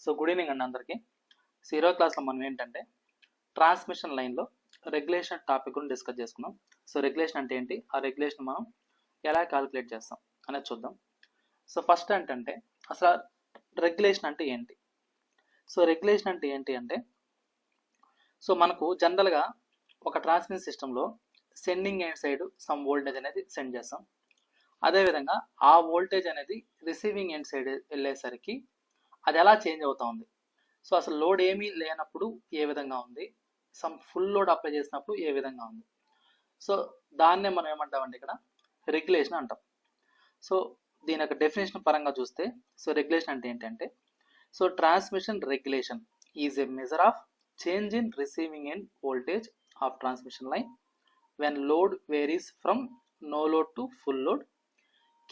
So good evening అండి అందరికీ. So ఈరోజు క్లాస్లో మనం ఏంటంటే ట్రాన్స్మిషన్ లైన్లో రెగ్యులేషన్ టాపిక్ గురించి డిస్కస్ చేసుకుందాం. సో రెగ్యులేషన్ అంటే ఏంటి, ఆ రెగ్యులేషన్ మనం ఎలా క్యాలిక్యులేట్ చేస్తాం అనేది చూద్దాం. సో ఫస్ట్ ఏంటంటే అసలు రెగ్యులేషన్ అంటే ఏంటి. సో రెగ్యులేషన్ అంటే ఏంటి అంటే సో మనకు జనరల్గా ఒక ట్రాన్స్మిషన్ సిస్టంలో sending end side some voltage అనేది సెండ్ చేస్తాం. అదేవిధంగా ఆ వోల్టేజ్ అనేది రిసీవింగ్ ఎండ్ సైడ్ వెళ్ళేసరికి అది ఎలా చేంజ్ అవుతా ఉంది. సో అసలు లోడ్ ఏమీ లేనప్పుడు ఏ విధంగా ఉంది, సమ్ ఫుల్ లోడ్ అప్లై చేసినప్పుడు ఏ విధంగా ఉంది. సో దాన్నే మనం ఏమంటామంటే ఇక్కడ రెగ్యులేషన్ అంటాం. సో దీని యొక్క డెఫినేషన్ పరంగా చూస్తే సో రెగ్యులేషన్ అంటే ఏంటంటే so transmission regulation is a measure of change in receiving end voltage of transmission line when load varies from no load to full load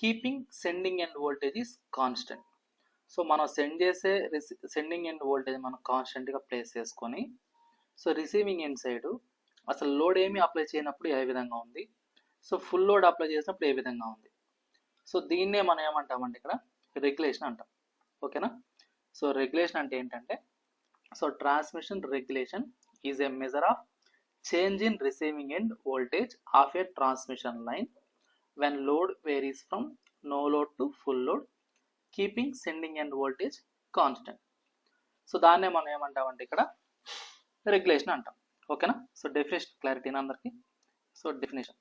keeping sending end voltage is constant. So మనం sending end voltage మనం కాన్స్టెంట్గా place చేసుకొని so receiving end side అసలు load ఏమీ apply చేయనప్పుడు ఏ విధంగా ఉంది, సో ఫుల్ లోడ్ అప్లై చేసినప్పుడు ఏ విధంగా ఉంది. సో దీన్నే మనం ఏమంటామంటే ఇక్కడ రెగ్యులేషన్ అంటాం. ఓకేనా. సో రెగ్యులేషన్ అంటే ఏంటంటే so transmission regulation is a measure of change in receiving end voltage of a transmission line when load varies from no load to full load keeping sending end voltage constant. So దాన్నే మనం ఏమంటామంటే ఇక్కడ regulation అంటాం. ఓకేనా. So definition క్లారిటీనా అందరికి. So definition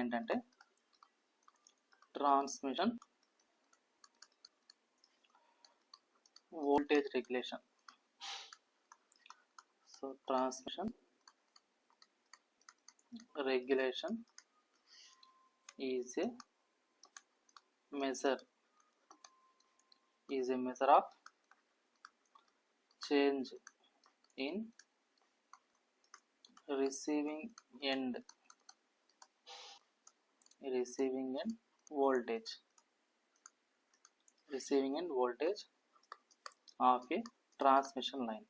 ఏంటంటే transmission voltage regulation. So transmission regulation is a measure of change in receiving end voltage of a transmission line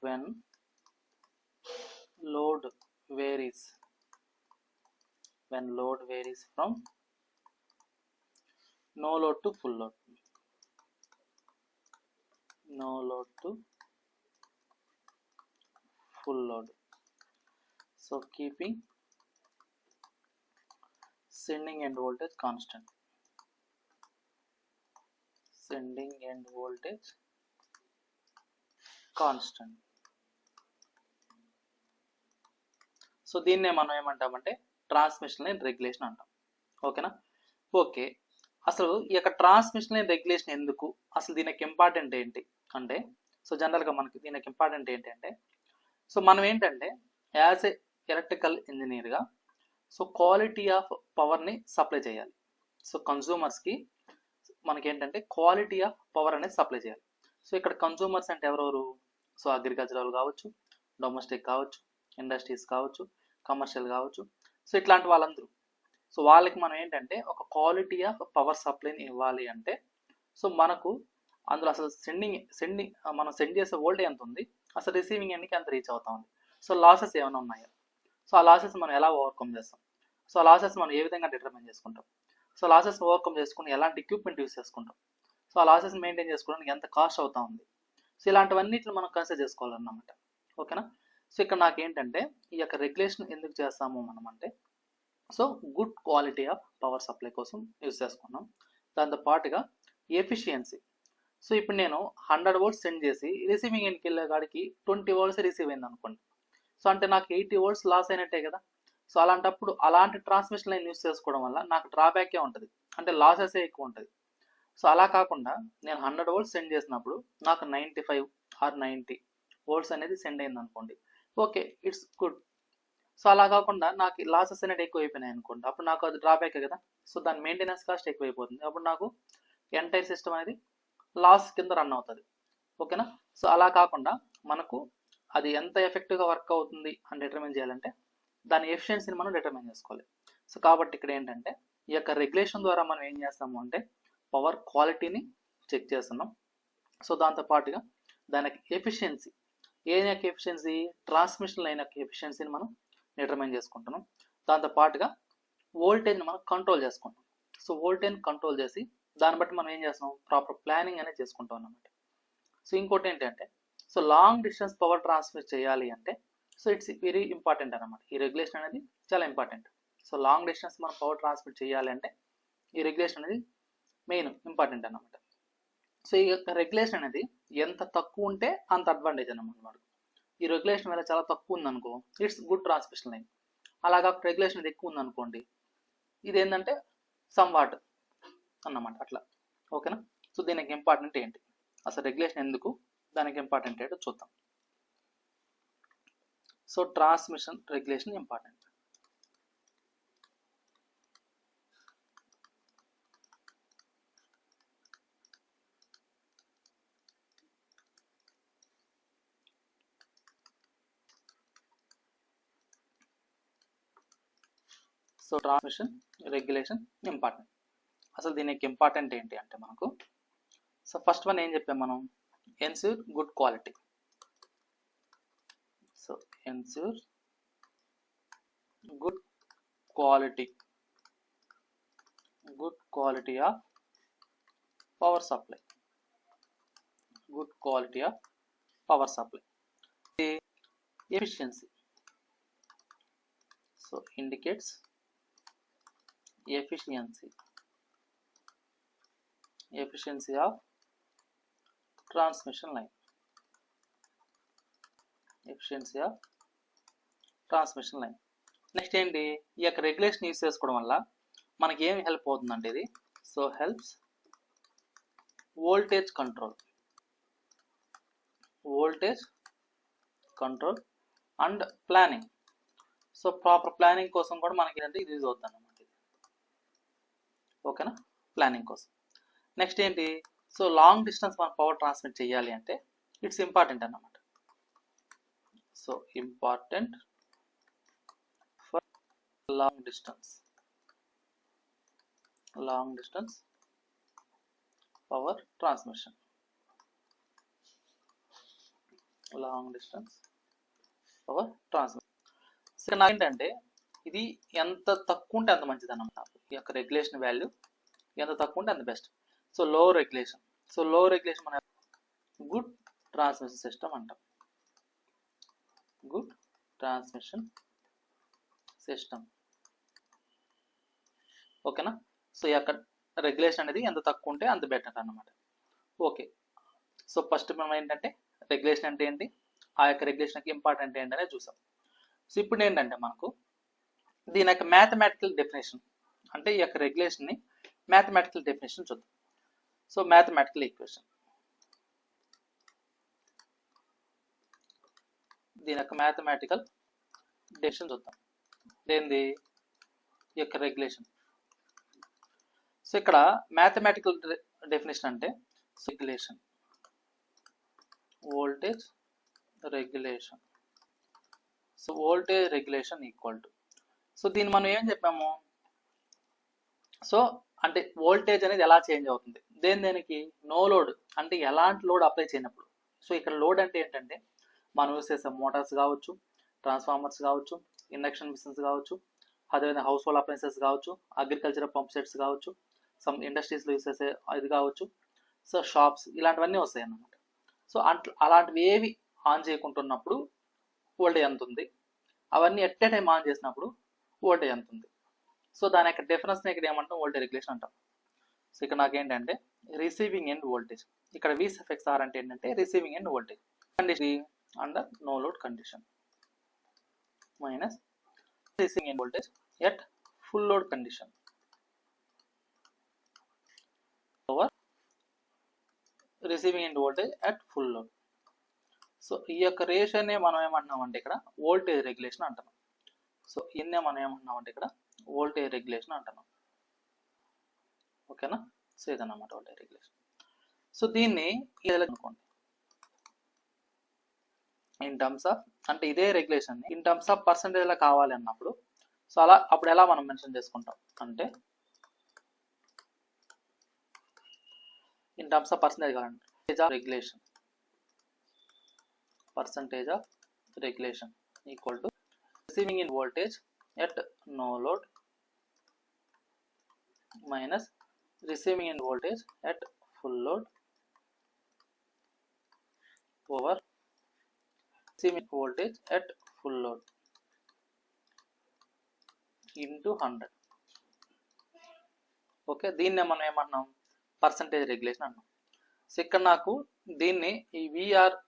when load varies from no load to full load. So keeping sending end voltage constant. So దీన్నే మనం ఏమంటామంటే transmission line regulation అంటాం. ఓకేనా. Okay, అసలు ఈ యొక్క transmission line regulation ఎందుకు, అసలు దీనికి ఇంపార్టెంట్ ఏంటి అంటే సో జనరల్గా మనకి దీనికి ఇంపార్టెంట్ ఏంటంటే సో మనం ఏంటంటే యాజ్ ఏ ఎలక్ట్రికల్ ఇంజనీర్గా సో క్వాలిటీ ఆఫ్ పవర్ని సప్లై చేయాలి. సో కన్సూమర్స్కి మనకేంటంటే క్వాలిటీ ఆఫ్ పవర్ అనేది సప్లై చేయాలి. సో ఇక్కడ కన్సూమర్స్ అంటే ఎవరెవరు, సో అగ్రికల్చరల్ కావచ్చు, డొమెస్టిక్ కావచ్చు, ఇండస్ట్రీస్ కావచ్చు, కమర్షియల్ కావచ్చు. సో ఇట్లాంటి వాళ్ళందరూ సో వాళ్ళకి మనం ఏంటంటే ఒక క్వాలిటీ ఆఫ్ పవర్ సప్లైని ఇవ్వాలి అంటే సో మనకు అందులో అసలు మనం సెండ్ చేసే వోల్టేజ్ ఎంత ఉంది, అసలు రిసీవింగ్ ఎండ్కి ఎంత రీచ్ అవుతా ఉంది, సో లాసెస్ ఏమైనా ఉన్నాయా, సో ఆ లాసెస్ మనం ఎలా ఓవర్కమ్ చేస్తాం, సో ఆ లాసెస్ మనం ఏ విధంగా డిటర్మైన్ చేసుకుంటాం, సో లాసెస్ ఓవర్కమ్ చేసుకుని ఎలాంటి ఎక్విప్మెంట్ యూస్ చేసుకుంటాం, సో ఆ లాసెస్ మెయింటైన్ చేసుకోవడానికి ఎంత కాస్ట్ అవుతా ఉంది. సో ఇలాంటివన్నిటిని మనం కన్సిడర్ చేసుకోవాలన్నమాట. ఓకేనా. సో ఇక్కడ నాకేంటంటే ఈ యొక్క రెగ్యులేషన్ ఎందుకు చేస్తాము మనం అంటే so good quality of power supply కోసం యూజ్ చేసుకున్నాం. దాంతో పాటుగా ఎఫిషియన్సీ. సో ఇప్పుడు నేను 100 volts సెండ్ చేసి రిసీవింగ్ ఎండ్కి వెళ్ళే కాడికి 20 volts రిసీవ్ అయింది అనుకోండి. సో అంటే నాకు 80 volts లాస్ అయినట్టే కదా. సో అలాంటప్పుడు అలాంటి ట్రాన్స్మిషన్ లైన్ యూస్ చేసుకోవడం వల్ల నాకు డ్రాబ్యాకే ఉంటుంది, అంటే లాసెసే ఎక్కువ ఉంటుంది. సో అలా కాకుండా నేను 100 volts సెండ్ చేసినప్పుడు నాకు 95 or 90 volts అనేది సెండ్ అయింది అనుకోండి, ఓకే ఇట్స్ గుడ్. సో అలా కాకుండా నాకు లాసెస్ అనేది ఎక్కువ అయిపోయినాయి అనుకోండి, అప్పుడు నాకు అది డ్రాబ్యాకే కదా. సో దాని మెయింటెనెన్స్ కాస్ట్ ఎక్కువైపోతుంది, అప్పుడు నాకు ఎంటైర్ సిస్టమ్ అనేది లాస్ కింద రన్ అవుతుంది. ఓకేనా. సో అలా కాకుండా మనకు అది ఎంత ఎఫెక్టివ్గా వర్క్ అవుతుంది అని డిటర్మైన్ చేయాలంటే దాని ఎఫిషియన్సీని మనం డిటర్మైన్ చేసుకోవాలి. సో కాబట్టి ఇక్కడ ఏంటంటే ఈ యొక్క రెగ్యులేషన్ ద్వారా మనం ఏం చేస్తాము అంటే పవర్ క్వాలిటీని చెక్ చేస్తున్నాం. సో దాంతో పాటుగా దానికి ఎఫిషియన్సీ ఏం యొక్క ఎఫిషియన్సీ, ట్రాన్స్మిషన్ లైన్ యొక్క ఎఫిషియన్సీని మనం డిటర్మైన్ చేసుకుంటున్నాం. దాంతో పాటుగా వోల్టేజ్ని మనం కంట్రోల్ చేసుకుంటాం. సో వోల్టేజ్ని కంట్రోల్ చేసి దాన్ని బట్టి మనం ఏం చేస్తున్నాం, ప్రాపర్ ప్లానింగ్ అనేది చేసుకుంటాం అన్నమాట. సో ఇంకోటి ఏంటంటే, so long distance power transmit చేయాలి అంటే సో ఇట్స్ వెరీ ఇంపార్టెంట్ అనమాట. ఈ రెగ్యులేషన్ అనేది చాలా ఇంపార్టెంట్. సో లాంగ్ డిస్టెన్స్ మనం పవర్ ట్రాన్స్మిట్ చేయాలి అంటే ఈ రెగ్యులేషన్ అనేది మెయిన్ ఇంపార్టెంట్ అన్నమాట. సో ఈ యొక్క రెగ్యులేషన్ అనేది ఎంత తక్కువ ఉంటే అంత అడ్వాంటేజ్ అన్నమాట. ఈ రెగ్యులేషన్ వల్ల చాలా తక్కువ ఉందనుకో, ఇట్స్ గుడ్ ట్రాన్స్మిషన్ లైన్. అలాగా రెగ్యులేషన్ అనేది ఎక్కువ ఉందనుకోండి, ఇది ఏంటంటే సమ్ వాట్ అన్నమాట అట్లా. ఓకేనా. సో దీనికి ఇంపార్టెంట్ ఏంటి, అసలు రెగ్యులేషన్ ఎందుకు, దానికి ఇంపార్టెంట్ ఏంటో చూద్దాం. So transmission regulation important. So transmission regulation important. అసలు దీనికి ఇంపార్టెంట్ ఏంటి అంటే మనకు, సో ఫస్ట్ వన్ ఏం చెప్పాం మనం, ensure good quality. So ensure good quality of power supply. Good quality of power supply. Efficiency. So indicates efficiency of transmission line. Efficiency of transmission line. Next ఏంటి, ఈ యొక్క regulation use చేసుకోవడం వల్ల మనకి ఏమి హెల్ప్ అవుతుందంటే ఇది, so helps voltage control and planning. So proper planning కోసం కూడా మనకి ఏంటంటే ఇది యూజ్ అవుతుంది అన్నమాట. ఓకేనా, ప్లానింగ్ కోసం. నెక్స్ట్ ఏంటి, సో లాంగ్ డిస్టెన్స్ మనం పవర్ ట్రాన్స్మిట్ చేయాలి అంటే ఇట్స్ ఇంపార్టెంట్ అన్నమాట. So important for long distance power transmission. So ఏంటంటే ఇది ఎంత తక్కువ ఉంటే అంత మంచిది అన్నమాట. ఈ యొక్క రెగ్యులేషన్ వాల్యూ ఎంత తక్కువ ఉంటే అంత బెస్ట్. సో లో రెగ్యులేషన్ మన గుడ్ ట్రాన్స్మిషన్ సిస్టమ్ అంటాం. Good transmission system. ఓకేనా. సో ఈ యొక్క రెగ్యులేషన్ అనేది ఎంత తక్కువ ఉంటే అంత బెటర్ అన్నమాట. ఓకే. సో ఫస్ట్ మనం ఏంటంటే రెగ్యులేషన్ అంటే ఏంటి, ఆ యొక్క రెగ్యులేషన్కి ఇంపార్టెంట్ ఏంటనే చూసాం. సో ఇప్పుడు ఏంటంటే మనకు దీని యొక్క మ్యాథమెటికల్ డెఫినేషన్, అంటే ఈ యొక్క రెగ్యులేషన్ని మ్యాథమెటికల్ డెఫినేషన్ చూద్దాం. సో మ్యాథమెటికల్ ఈక్వేషన్, దీని యొక్క మ్యాథమెటికల్ డెఫినేషన్ చూద్దాం. ఏంది ఈ యొక్క రెగ్యులేషన్. సో ఇక్కడ మ్యాథమెటికల్ డెఫినేషన్ అంటే regulation, voltage regulation. So voltage regulation equal to, so దీన్ని మనం ఏం చెప్పాము, సో అంటే వోల్టేజ్ అనేది ఎలా చేంజ్ అవుతుంది దేనికి, నో లోడ్ అంటే ఎలాంటి లోడ్ అప్లై చేయనప్పుడు. సో ఇక్కడ లోడ్ అంటే ఏంటంటే మనం యూస్ చేసే మోటార్స్ కావచ్చు, ట్రాన్స్ఫార్మర్స్ కావచ్చు, ఇండక్షన్ మిషన్స్ కావచ్చు, అదేవిధంగా హౌస్ హోల్డ్ అప్లయన్సెస్ కావచ్చు, అగ్రికల్చర్ పంప్ సెట్స్ కావచ్చు, సమ్ ఇండస్ట్రీస్లో యూస్ చేసే ఇది కావచ్చు, సో షాప్స్, ఇలాంటివన్నీ వస్తాయి అన్నమాట. సో అలాంటివి ఏవి ఆన్ చేయకుంటున్నప్పుడు వోల్టేజ్ ఎంత ఉంది, అవన్నీ ఎట్ ఏ టైం ఆన్ చేసినప్పుడు వోల్టేజ్ ఎంత ఉంది. సో దాని యొక్క డిఫరెన్స్ ఇక్కడ ఏమంటాం, వోల్టేజ్ రెగ్యులేషన్ అంటాం. సో ఇక్కడ నాకు ఏంటంటే రిసీవింగ్ ఎండ్ వోల్టేజ్, ఇక్కడ వి సఫిక్స్ ఆర్ అంటే ఏంటంటే receiving end voltage condition under no load condition minus receiving end voltage at full load condition over receiving end voltage at full load. So ఈ యొక్క రేషియోనే మనం ఏమంటున్నామంటే ఇక్కడ వోల్టేజ్ రెగ్యులేషన్ అంటున్నాం. So ఇన్నే మనం ఏమంటున్నామంటే ఇక్కడ వోల్టేజ్ రెగ్యులేషన్ అంటున్నాం. ఓకేనా. సో ఇదన్నమాట వోల్టేజ్ రెగ్యులేషన్. సో దీన్ని అనుకోండి ఇన్ టర్మ్స్ ఆఫ్, అంటే ఇదే regulation in terms of percentage లా కావాలి అన్నప్పుడు, సో అలా అప్పుడు ఎలా మనం మెన్షన్ చేసుకుంటాం అంటే ఇన్ టర్మ్స్ ఆఫ్ పర్సంటేజ్ కావాలంటే regulation percentage of regulation equal to receiving in voltage at no load minus receiving in voltage at full load over receiving voltage at full load into 100. Okay, దీన్నే మనం ఏమన్నాం, percentage regulation అన్నాం. So ఇక్కడ నాకు దీన్ని ఈ VR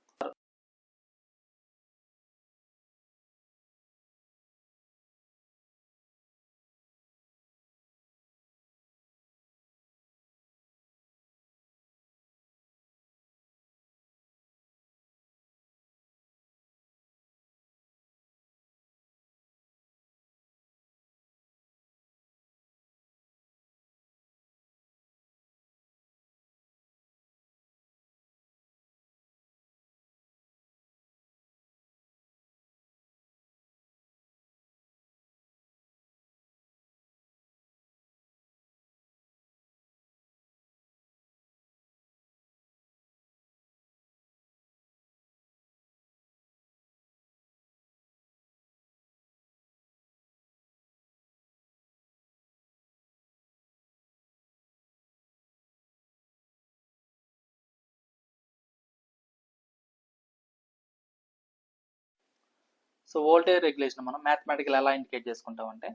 so voltage regulation మనం mathematical ఎలా ఇండికేట్ చేసుకుంటామంటే,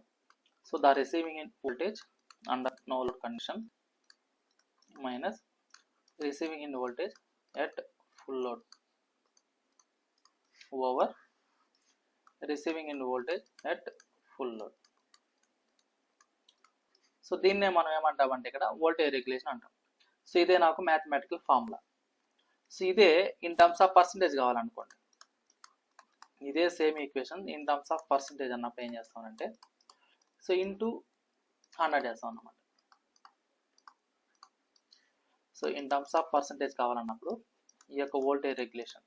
so the receiving in voltage under no load condition minus receiving in voltage at full load over receiving in voltage at full load. So దీన్నే మనం ఏమంటామంటే ఇక్కడ వోల్టేజ్ రెగ్యులేషన్ అంటాం. So ఇదే నాకు మ్యాథమెటికల్ ఫార్ములా. సో ఇదే in terms of percentage కావాలనుకోండి, ఇదే same equation in terms of percentage అన్నప్పుడు ఏం చేస్తామంటే, సో ఇంటూ 100 చేస్తాం అన్నమాట. So in terms of percentage కావాలన్నప్పుడు ఈ యొక్క వోల్టేజ్ రెగ్యులేషన్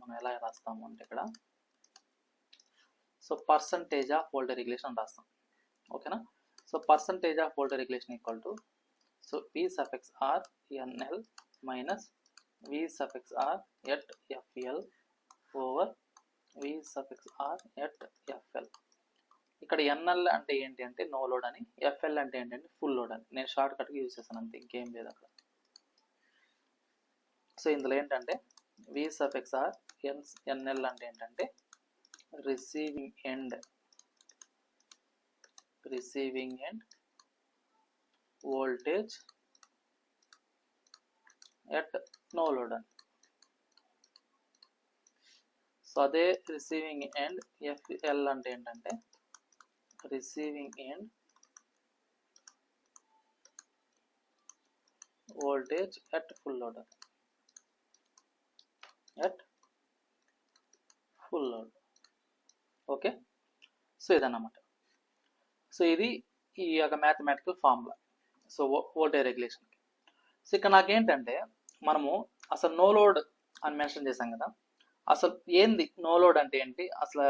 మనం ఎలా రాస్తాము అంటే ఇక్కడ, so percentage of voltage regulation రాస్తాం. ఓకేనా. So percentage of voltage regulation equal to, so P suffix R NL minus V suffix R at FL over V suffix R at FL. ఇక్కడ NL అంటే ఏంటి అంటే నో లోడ్ అని, FL అంటే ఏంటంటే full load అని. నేను షార్ట్ కట్గా యూజ్ చేస్తాను అంతే, ఇంకేం లేదు అక్కడ. సో ఇందులో ఏంటంటే V సఫిక్స్ R NL అంటే ఏంటంటే receiving end voltage at no load అని. సో అదే రిసీవింగ్ ఎండ్ FL అంటే ఏంటంటే receiving end voltage at full load అని, at full load. Okay. So ఇదన్నమాట. సో ఇది ఈ యొక్క మ్యాథమెటికల్ ఫార్ములా, సో వోల్టేజ్ రెగ్యులేషన్కి. సో ఇక్కడ నాకేంటంటే మనము అసలు నో లోడ్ అని మెన్షన్ చేశాం కదా, అసలు ఏంది నో లోడ్ అంటే ఏంటి, అసలు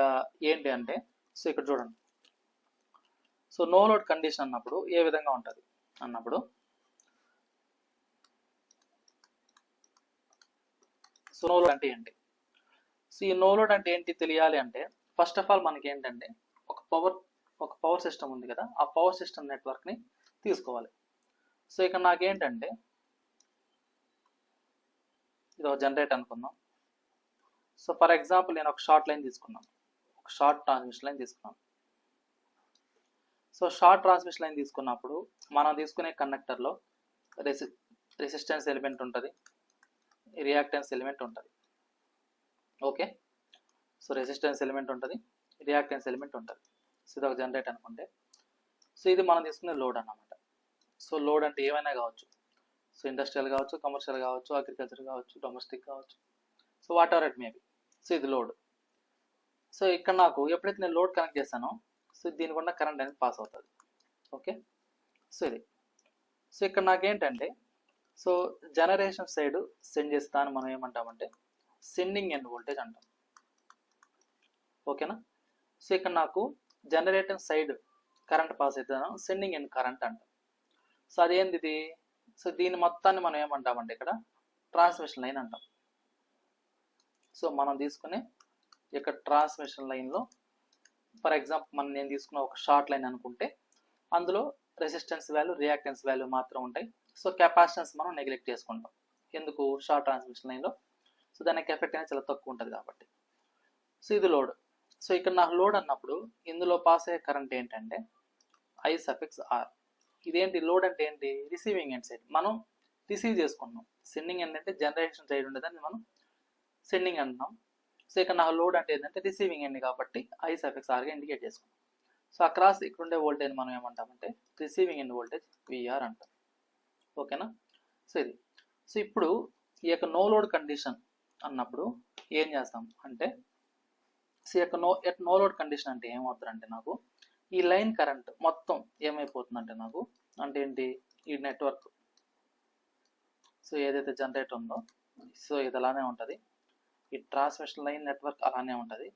ఏంటి అంటే, సో ఇక్కడ చూడండి. సో నో లోడ్ కండిషన్ అన్నప్పుడు ఏ విధంగా ఉంటుంది అన్నప్పుడు, సో నో లోడ్ అంటే ఏంటి, సో ఈ నో లోడ్ అంటే ఏంటి తెలియాలి అంటే, ఫస్ట్ ఆఫ్ ఆల్ మనకి ఏంటంటే ఒక పవర్ సిస్టమ్ ఉంది కదా, ఆ పవర్ సిస్టమ్ నెట్వర్క్ని తీసుకోవాలి. సో ఇక్కడ నాకేంటంటే ఇది ఒక జనరేటర్ అనుకుందాం. సో ఫర్ ఎగ్జాంపుల్ నేను ఒక షార్ట్ లైన్ తీసుకున్నాను, ఒక షార్ట్ ట్రాన్స్మిషన్ లైన్ తీసుకున్నాను. సో షార్ట్ ట్రాన్స్మిషన్ లైన్ తీసుకున్నప్పుడు మనం తీసుకునే కండక్టర్లో రెసిస్టెన్స్ ఎలిమెంట్ ఉంటుంది, రియాక్టెన్స్ ఎలిమెంట్ ఉంటుంది. ఓకే. సో రెసిస్టెన్స్ ఎలిమెంట్ ఉంటుంది, రియాక్టెన్స్ ఎలిమెంట్ ఉంటుంది. సో ఇది ఒక జనరేటర్ అనుకుంటే, సో ఇది మనం తీసుకునే లోడ్ అన్నమాట. సో లోడ్ అంటే ఏమైనా కావచ్చు, సో ఇండస్ట్రియల్ కావచ్చు, కమర్షియల్ కావచ్చు, అగ్రికల్చర్ కావచ్చు, డొమెస్టిక్ కావచ్చు, so what ever it maybe. So ఇది లోడ్. సో ఇక్కడ నాకు ఎప్పుడైతే నేను లోడ్ కనెక్ట్ చేస్తానో, సో దీని గుండా కరెంట్ అనేది పాస్ అవుతుంది. ఓకే. సో ఇది. సో ఇక్కడ నాకేంటంటే, సో జనరేషన్ సైడ్ సెండ్ చేస్తాను మనం ఏమంటామంటే సెండింగ్ ఎండ్ వోల్టేజ్ అంటాం. ఓకేనా. సో ఇక్కడ నాకు జనరేటర్ సైడ్ కరెంట్ పాస్ అవుతుందో సెండింగ్ ఎండ్ కరెంట్ అంటాం. సో అదేంది ఇది, సో దీని మొత్తాన్ని మనం ఏమంటామంటే ఇక్కడ ట్రాన్స్మిషన్ లైన్ అంటాం. సో మనం తీసుకునే ఇక్కడ ట్రాన్స్మిషన్ లైన్లో ఫర్ ఎగ్జాంపుల్ నేను తీసుకున్న ఒక షార్ట్ లైన్ అనుకుంటే అందులో రెసిస్టెన్స్ వాల్యూ రియాక్టెన్స్ వాల్యూ మాత్రం ఉంటాయి. సో కెపాసిటెన్స్ మనం నెగ్లెక్ట్ చేసుకుంటాం. ఎందుకు? షార్ట్ ట్రాన్స్మిషన్ లైన్లో సో దానికి ఎఫెక్ట్ అనేది చాలా తక్కువ ఉంటుంది కాబట్టి. సో ఇది లోడ్. సో ఇక్కడ నాకు లోడ్ అన్నప్పుడు ఇందులో పాస్ అయ్యే కరెంట్ ఏంటంటే I(R). ఇదేంటి? లోడ్ అంటే ఏంటి? రిసీవింగ్ ఎండ్ సైడ్ మనం రిసీవ్ చేసుకుంటున్నాం. సెండింగ్ ఎండ్ అంటే జనరేషన్ సైడ్ ఉండేదాన్ని మనం సెండింగ్ అంటున్నాం. సో ఇక్కడ నాకు లోడ్ అంటే ఏంటంటే రిసీవింగ్ ఎండ్ కాబట్టి I(R)గా ఇండికేట్ చేసుకున్నాం. సో అక్రాస్ ఇక్కడ ఉండే వోల్టేజ్ మనం ఏమంటామంటే రిసీవింగ్ ఎండ్ వోల్టేజ్ VR అంటాం. ఓకేనా? సో ఇది. సో ఇప్పుడు ఈ యొక్క నో లోడ్ కండిషన్ అన్నప్పుడు ఏం చేస్తాం అంటే సో ఈ యొక్క నో లోడ్ కండిషన్ అంటే ఏమవుతుందంటే నాకు ఈ లైన్ కరెంట్ మొత్తం ఏమైపోతుందంటే నాకు అంటే ఏంటి? ఈ నెట్వర్క్ సో ఏదైతే జనరేట్ ఉందో సో ఇది అలానే ఉంటుంది. ఈ ట్రాన్స్మిషన్ లైన్ నెట్వర్క్ అలానే ఉంటుంది.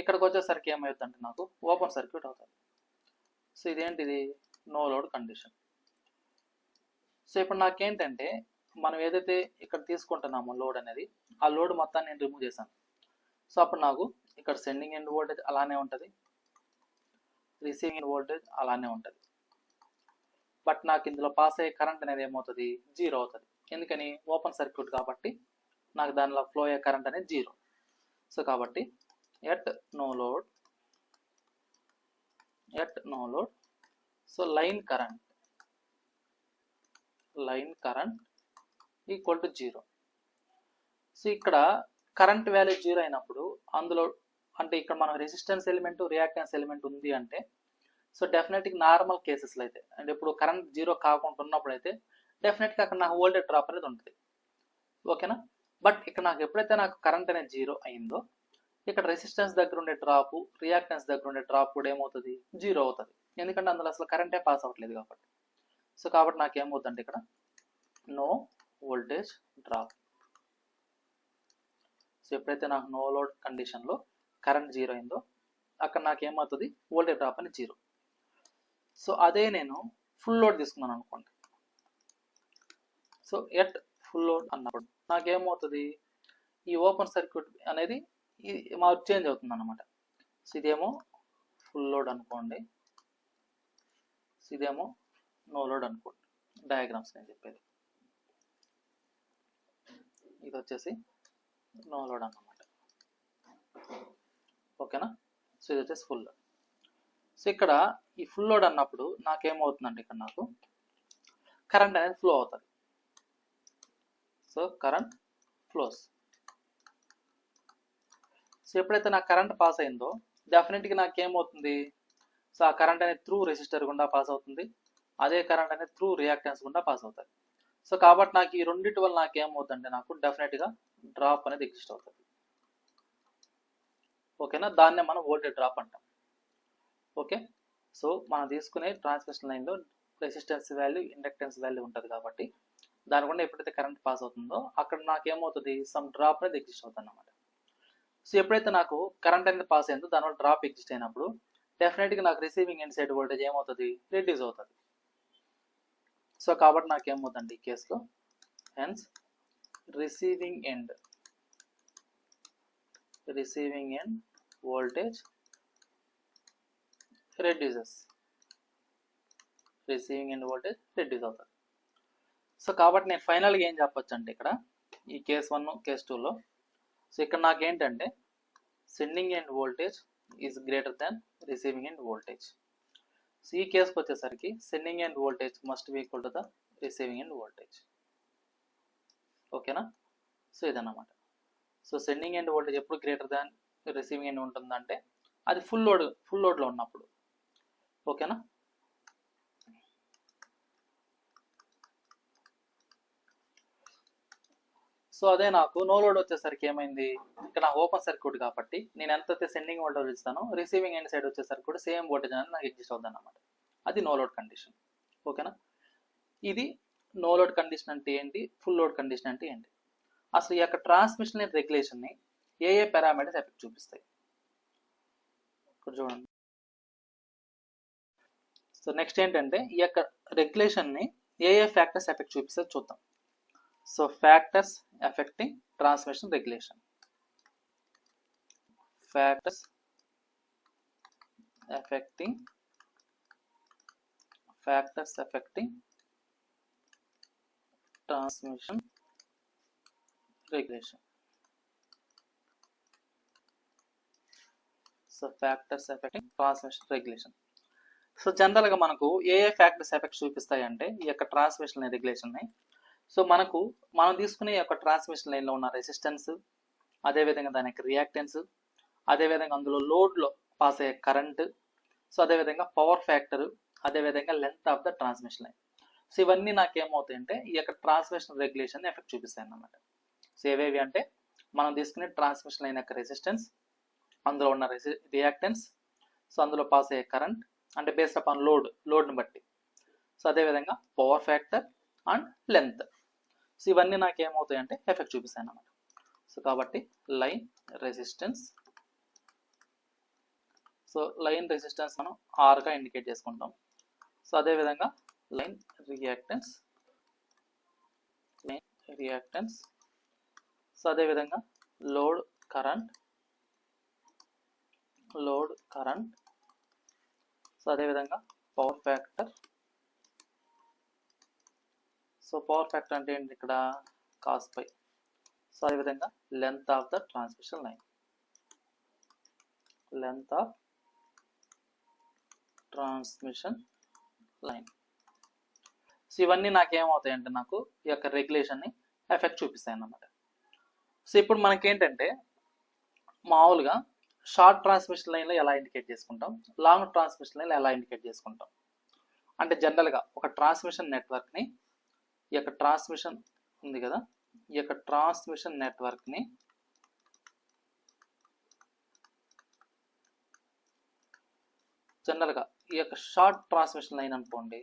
ఇక్కడికి వచ్చేసరికి ఏమవుతుందంటే నాకు ఓపెన్ సర్క్యూట్ అవుతుంది. సో ఇదేంటిది? No load condition. సో ఇప్పుడు నాకేంటంటే మనం ఏదైతే ఇక్కడ తీసుకుంటున్నామో లోడ్ అనేది ఆ లోడ్ మొత్తాన్ని నేను రిమూవ్ చేశాను. సో అప్పుడు నాకు ఇక్కడ సెండింగ్ ఎండ్ వోల్టేజ్ అలానే ఉంటుంది, రిసీవింగ్ ఎండ్ వోల్టేజ్ అలానే ఉంటుంది. బట్ నాకు ఇందులో పాస్ అయ్యే కరెంట్ అనేది ఏమవుతుంది? 0 అవుతుంది. ఎందుకని? ఓపెన్ సర్క్యూట్ కాబట్టి నాకు దానిలో ఫ్లో అయ్యే కరెంట్ అనేది 0. సో కాబట్టి at no load so line current equal to 0. So ఇక్కడ కరెంట్ వాల్యూ 0 అయినప్పుడు అందులో అంటే ఇక్కడ మనం రెసిస్టెన్స్ ఎలిమెంట్ రియాక్టెన్స్ ఎలిమెంట్ ఉంది అంటే సో డెఫినెట్గా నార్మల్ కేసెస్లో అయితే అంటే ఇప్పుడు కరెంట్ 0 కాకుండా ఉన్నప్పుడు అయితే డెఫినెట్గా అక్కడ నాకు వోల్టేజ్ డ్రాప్ అనేది ఉంటుంది. ఓకేనా? బట్ ఇక్కడ నాకు ఎప్పుడైతే నాకు కరెంట్ అనేది 0 అయిందో ఇక్కడ రెసిస్టెన్స్ దగ్గర ఉండే డ్రాప్ రియాక్టెన్స్ దగ్గర ఉండే డ్రాప్ కూడా ఏమవుతుంది? 0 అవుతుంది. ఎందుకంటే అందులో అసలు కరెంటే పాస్ అవ్వట్లేదు కాబట్టి. సో కాబట్టి నాకు ఏమవుతుందంటే ఇక్కడ నో వోల్టేజ్ డ్రాప్. సో ఎప్పుడైతే నాకు నో లోడ్ కండిషన్లో కరెంట్ 0 అయిందో అక్కడ నాకు ఏమవుతుంది? వోల్టేజ్ డ్రాప్ అని 0. సో అదే నేను ఫుల్ లోడ్ తీసుకున్నాను అనుకోండి. సో ఎట్ ఫుల్ లోడ్ అన్నప్పుడు నాకేమవుతుంది? ఈ ఓపెన్ సర్క్యూట్ అనేది చేంజ్ అవుతుంది అనమాట. సో ఇదేమో ఫుల్ లోడ్ అనుకోండి, ఇదేమో నో లోడ్ అనుకోండి. డయాగ్రామ్స్ నేను చెప్పేది ఇది వచ్చేసి నో లోడ్ అన్నమాట. ఓకేనా? సో ఇది వచ్చేసి ఫుల్ లోడ్. సో ఇక్కడ ఈ ఫుల్ లోడ్ అన్నప్పుడు నాకేమవుతుందంటే ఇక్కడ నాకు కరెంట్ అనేది ఫ్లో అవుతుంది. So current flows. సో ఎప్పుడైతే నాకు కరెంట్ పాస్ అయిందో డెఫినెట్గా నాకేమవుతుంది? సో ఆ కరెంట్ అనేది త్రూ రెసిస్టర్ గుండా పాస్ అవుతుంది, అదే కరెంట్ అనేది త్రూ రియాక్టెన్స్ గుండా పాస్ అవుతుంది. సో కాబట్టి నాకు ఈ రెండింటి వల్ల నాకేమవుతుందంటే నాకు డెఫినెట్గా డ్రాప్ అనేది ఎగ్జిస్ట్ అవుతుంది. ఓకేనా? దాన్నే మనం వోల్టేజ్ డ్రాప్ అంటాం. ఓకే. సో మనం తీసుకునే ట్రాన్స్మిషన్ లైన్లో రెసిస్టెన్స్ వాల్యూ ఇండక్టెన్స్ వాల్యూ ఉంటుంది కాబట్టి దాని గుండా ఎప్పుడైతే కరెంట్ పాస్ అవుతుందో అక్కడ నాకేమవుతుంది? సమ్ డ్రాప్ అనేది ఎగ్జిస్ట్ అవుతుంది అన్నమాట. సో ఎప్పుడైతే నాకు కరెంట్ అనేది పాస్ అయిందో దానివల్ల డ్రాప్ ఎగ్జిస్ట్ అయినప్పుడు డెఫినెట్గా నాకు రిసీవింగ్ ఎండ్ సైడ్ వోల్టేజ్ ఏమవుతుంది? రిడ్యూస్ అవుతుంది. సో కాబట్టి నాకు ఏమవుతుంది ఈ కేసులో? Hence receiving end voltage reduces. Receiving end voltage reduce అవుతుంది. సో కాబట్టి నేను ఫైనల్గా ఏం చెప్పొచ్చు అంటే ఇక్కడ ఈ కేస్ 1 కేస్ 2లో సో ఇక్కడ నాకేంటంటే sending end voltage is greater than receiving end voltage. So ఈ కేసుకి వచ్చేసరికి sending end voltage must be equal to the receiving end voltage. ఓకేనా? సో ఇదన్నమాట. సో సెండింగ్ ఎండ్ వోల్టేజ్ ఎప్పుడు గ్రేటర్ దాన్ రిసీవింగ్ ఎండ్ ఉంటుందంటే అది ఫుల్ లోడ్లో ఉన్నప్పుడు. ఓకేనా? సో అదే నాకు నో లోడ్ వచ్చేసరికి ఏమైంది? ఇక్కడ నాకు ఓపెన్ సర్క్యూట్ కాబట్టి నేను ఎంతైతే సెండింగ్ వోల్టేజ్ ఇస్తానో రిసీవింగ్ ఎండ్ సైడ్ వచ్చేసరికి కూడా సేమ్ వోల్టేజ్ అనేది నాకు ఎగ్జిస్ట్ అవుతుంది అన్నమాట. అది నో లోడ్ కండిషన్. ఓకేనా? ఇది నో లోడ్ కండిషన్ అంటే ఏంటి, ఫుల్ లోడ్ కండిషన్ అంటే ఏంటి, అసలు ఈ యొక్క ట్రాన్స్మిషన్ లైన్ రెగ్యులేషన్ని ఏ పారామీటర్స్ ఎఫెక్ట్ చూపిస్తాయి ఇక్కడ చూడండి. సో నెక్స్ట్ ఏంటంటే ఈ యొక్క రెగ్యులేషన్ని ఏ ఫ్యాక్టర్స్ ఎఫెక్ట్ చూపిస్తే చూద్దాం. So factors effecting transmission regulation. Factors affecting transmission regulation. So factors effecting transmission regulation. So జనరల్గా మనకు ఏ ఫ్యాక్టర్స్ ఎఫెక్ట్ చూపిస్తాయి అంటే ఈ యొక్క ట్రాన్స్మిషన్ రెగ్యులేషన్ని. సో మనం తీసుకునే యొక్క ట్రాన్స్మిషన్ లైన్లో ఉన్న రెసిస్టెన్స్, అదేవిధంగా దాని యొక్క రియాక్టెన్స్, అదేవిధంగా అందులో లోడ్లో పాస్ అయ్యే కరెంట్, సో అదేవిధంగా పవర్ ఫ్యాక్టర్, అదేవిధంగా length of the transmission line. So ఇవన్నీ నాకేమవుతాయి అంటే ఈ యొక్క ట్రాన్స్మిషన్ రెగ్యులేషన్ ఎఫెక్ట్ చూపిస్తాయి అన్నమాట. సో ఏవేవి అంటే మనం తీసుకునే ట్రాన్స్మిషన్ లైన్ యొక్క రెసిస్టెన్స్, అందులో ఉన్న రియాక్టెన్స్, సో అందులో పాస్ అయ్యే కరెంట్ అంటే బేస్డ్ అపాన్ లోడ్ని బట్టి, సో అదేవిధంగా power factor and length. So ఇవన్నీ నాకేమవుతాయి అంటే ఎఫెక్ట్ చూపిస్తాయి అన్నమాట. సో కాబట్టి line resistance, so line resistance మనం ఆర్గా ఇండికేట్ చేసుకుంటాం. సో అదేవిధంగా లైన్ రియాక్టెన్స్, సో అదేవిధంగా లోడ్ కరెంట్, సో అదేవిధంగా power factor. So power factor అంటే ఏంటి ఇక్కడ cos π. సో అదేవిధంగా length of the transmission line, length of transmission line. So ఇవన్నీ నాకేమవుతాయి అంటే నాకు ఈ యొక్క రెగ్యులేషన్ని ఎఫెక్ట్ చూపిస్తాయి అన్నమాట. సో ఇప్పుడు మనకేంటంటే మామూలుగా షార్ట్ ట్రాన్స్మిషన్ లైన్లో ఎలా ఇండికేట్ చేసుకుంటాం, లాంగ్ ట్రాన్స్మిషన్ లైన్లో ఎలా ఇండికేట్ చేసుకుంటాం అంటే జనరల్గా ఒక ట్రాన్స్మిషన్ నెట్వర్క్ని, ఈ యొక్క ట్రాన్స్మిషన్ ఉంది కదా, ఈ యొక్క ట్రాన్స్మిషన్ నెట్వర్క్ని జనరల్గా ఈ యొక్క షార్ట్ ట్రాన్స్మిషన్ లైన్ అనుకోండి.